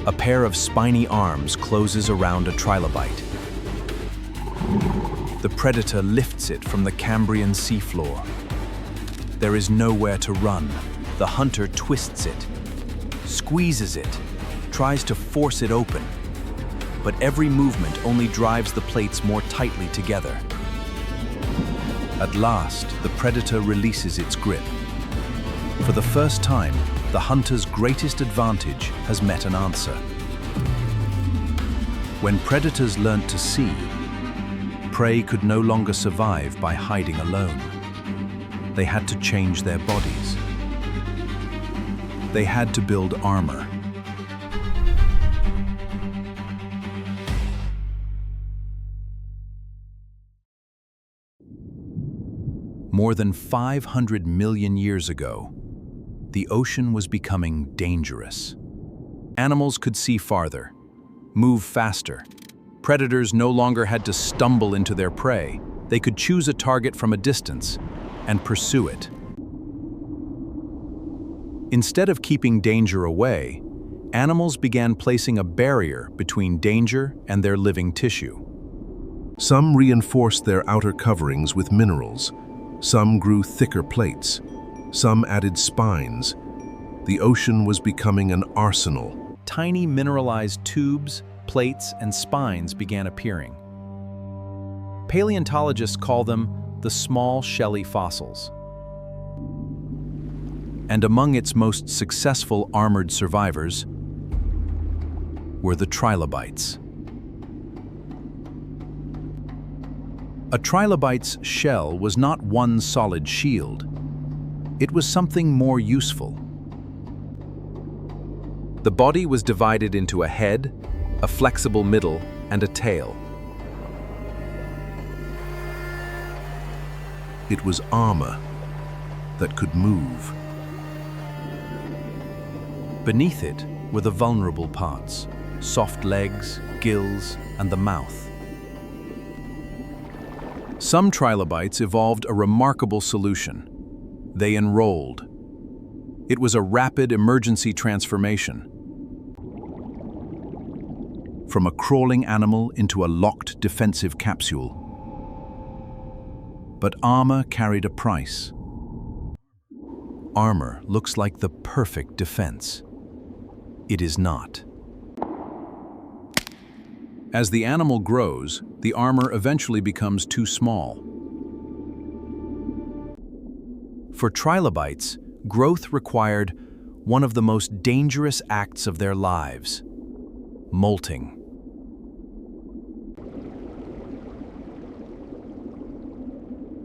A pair of spiny arms closes around a trilobite. The predator lifts it from the Cambrian seafloor. There is nowhere to run. The hunter twists it, squeezes it, tries to force it open. But every movement only drives the plates more tightly together. At last, the predator releases its grip. For the first time, the hunter's greatest advantage has met an answer. When predators learnt to see, prey could no longer survive by hiding alone. They had to change their bodies. They had to build armor. More than 500 million years ago, the ocean was becoming dangerous. Animals could see farther, move faster. Predators no longer had to stumble into their prey. They could choose a target from a distance and pursue it. Instead of keeping danger away, animals began placing a barrier between danger and their living tissue. Some reinforced their outer coverings with minerals. Some grew thicker plates. Some added spines. The ocean was becoming an arsenal. Tiny mineralized tubes, plates, and spines began appearing. Paleontologists call them the small shelly fossils. And among its most successful armored survivors were the trilobites. A trilobite's shell was not one solid shield. It was something more useful. The body was divided into a head, a flexible middle, and a tail. It was armor that could move. Beneath it were the vulnerable parts, soft legs, gills, and the mouth. Some trilobites evolved a remarkable solution. They enrolled. It was a rapid emergency transformation. From a crawling animal into a locked defensive capsule. But armor carried a price. Armor looks like the perfect defense. It is not. As the animal grows, the armor eventually becomes too small. For trilobites, growth required one of the most dangerous acts of their lives: molting.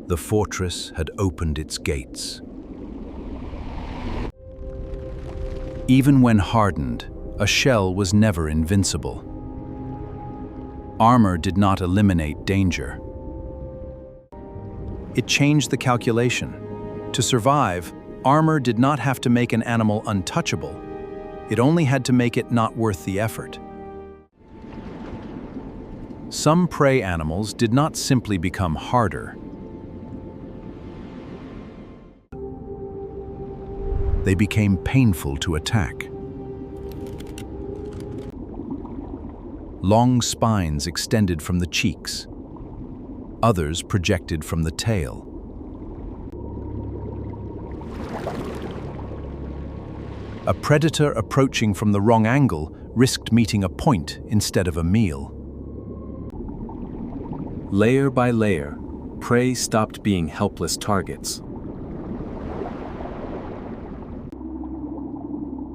The fortress had opened its gates. Even when hardened, a shell was never invincible. Armor did not eliminate danger. It changed the calculation. To survive, armor did not have to make an animal untouchable. It only had to make it not worth the effort. Some prey animals did not simply become harder. They became painful to attack. Long spines extended from the cheeks. Others projected from the tail. A predator approaching from the wrong angle risked meeting a point instead of a meal. Layer by layer, prey stopped being helpless targets.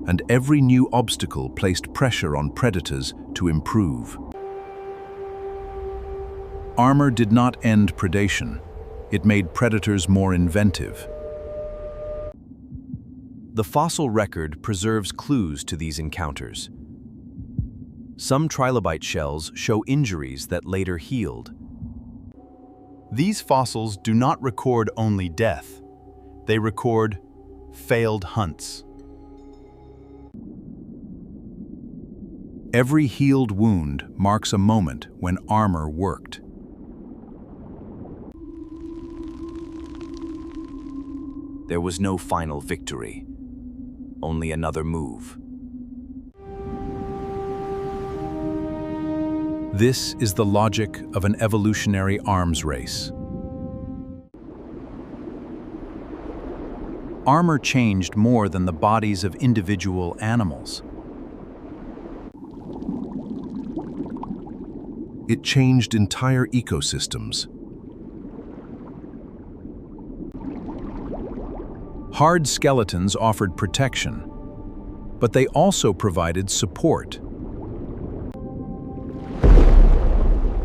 And every new obstacle placed pressure on predators to improve. Armor did not end predation. It made predators more inventive. The fossil record preserves clues to these encounters. Some trilobite shells show injuries that later healed. These fossils do not record only death. They record failed hunts. Every healed wound marks a moment when armor worked. There was no final victory, only another move. This is the logic of an evolutionary arms race. Armor changed more than the bodies of individual animals. It changed entire ecosystems. Hard skeletons offered protection, but they also provided support.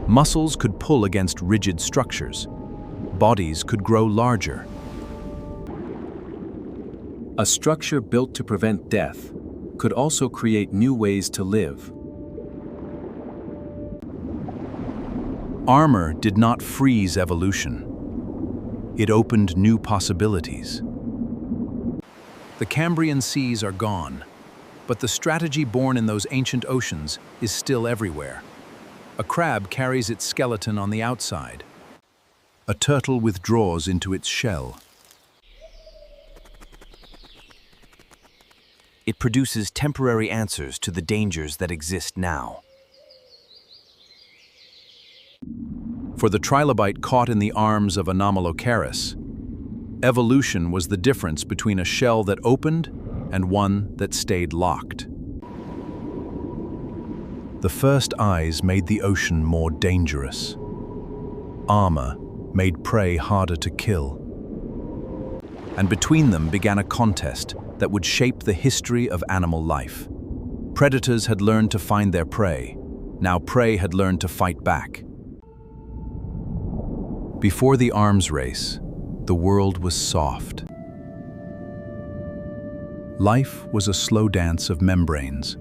Muscles could pull against rigid structures. Bodies could grow larger. A structure built to prevent death could also create new ways to live. Armor did not freeze evolution. It opened new possibilities. The Cambrian seas are gone, but the strategy born in those ancient oceans is still everywhere. A crab carries its skeleton on the outside. A turtle withdraws into its shell. It produces temporary answers to the dangers that exist now. For the trilobite caught in the arms of Anomalocaris, evolution was the difference between a shell that opened and one that stayed locked. The first eyes made the ocean more dangerous. Armor made prey harder to kill. And between them began a contest that would shape the history of animal life. Predators had learned to find their prey. Now prey had learned to fight back. Before the arms race, the world was soft. Life was a slow dance of membranes.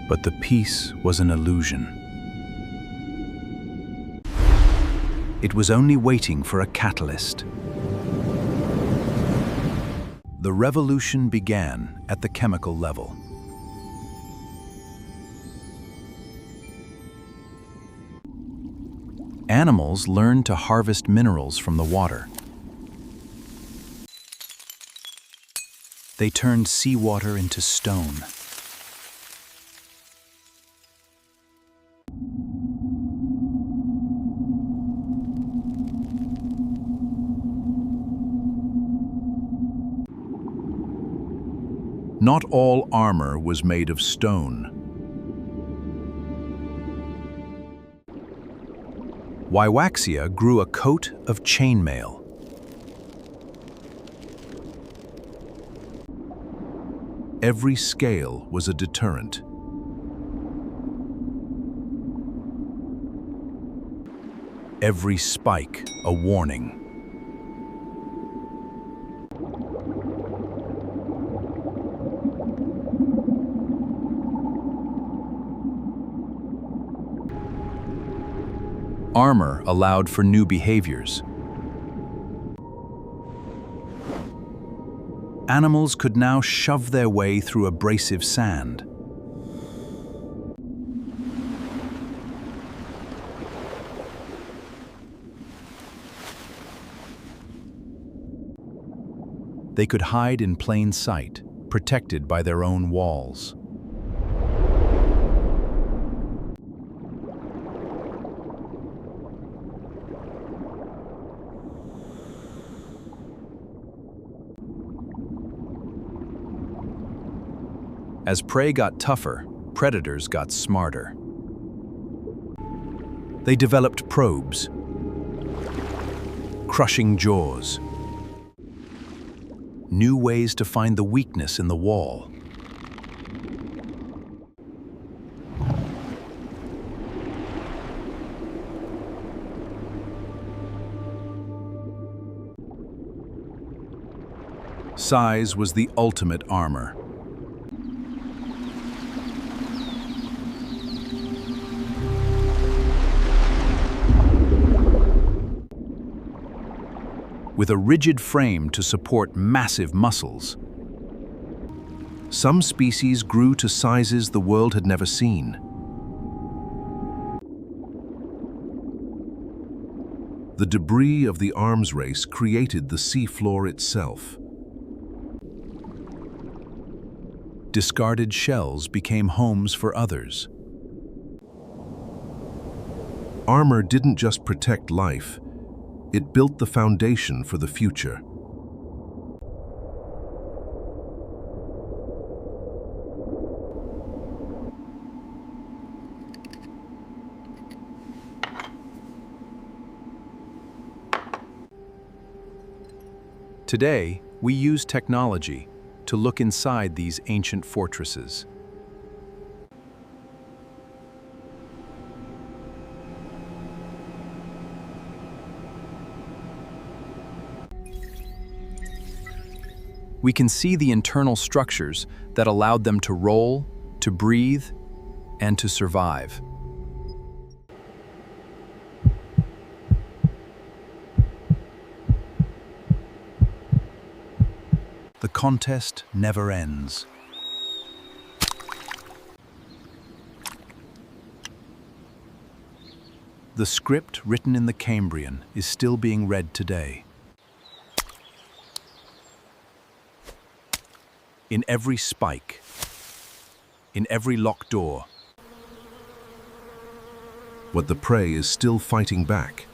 But the peace was an illusion. It was only waiting for a catalyst. The revolution began at the chemical level. Animals learned to harvest minerals from the water. They turned seawater into stone. Not all armor was made of stone. Waiwaxia grew a coat of chainmail. Every scale was a deterrent. Every spike a warning. Armor allowed for new behaviors. Animals could now shove their way through abrasive sand. They could hide in plain sight, protected by their own walls. As prey got tougher, predators got smarter. They developed probes, crushing jaws, new ways to find the weakness in the wall. Size was the ultimate armor. With a rigid frame to support massive muscles. Some species grew to sizes the world had never seen. The debris of the arms race created the seafloor itself. Discarded shells became homes for others. Armor didn't just protect life, it built the foundation for the future. Today, we use technology to look inside these ancient fortresses. We can see the internal structures that allowed them to roll, to breathe, and to survive. The contest never ends. The script written in the Cambrian is still being read today. In every spike, in every locked door, What the prey is still fighting back.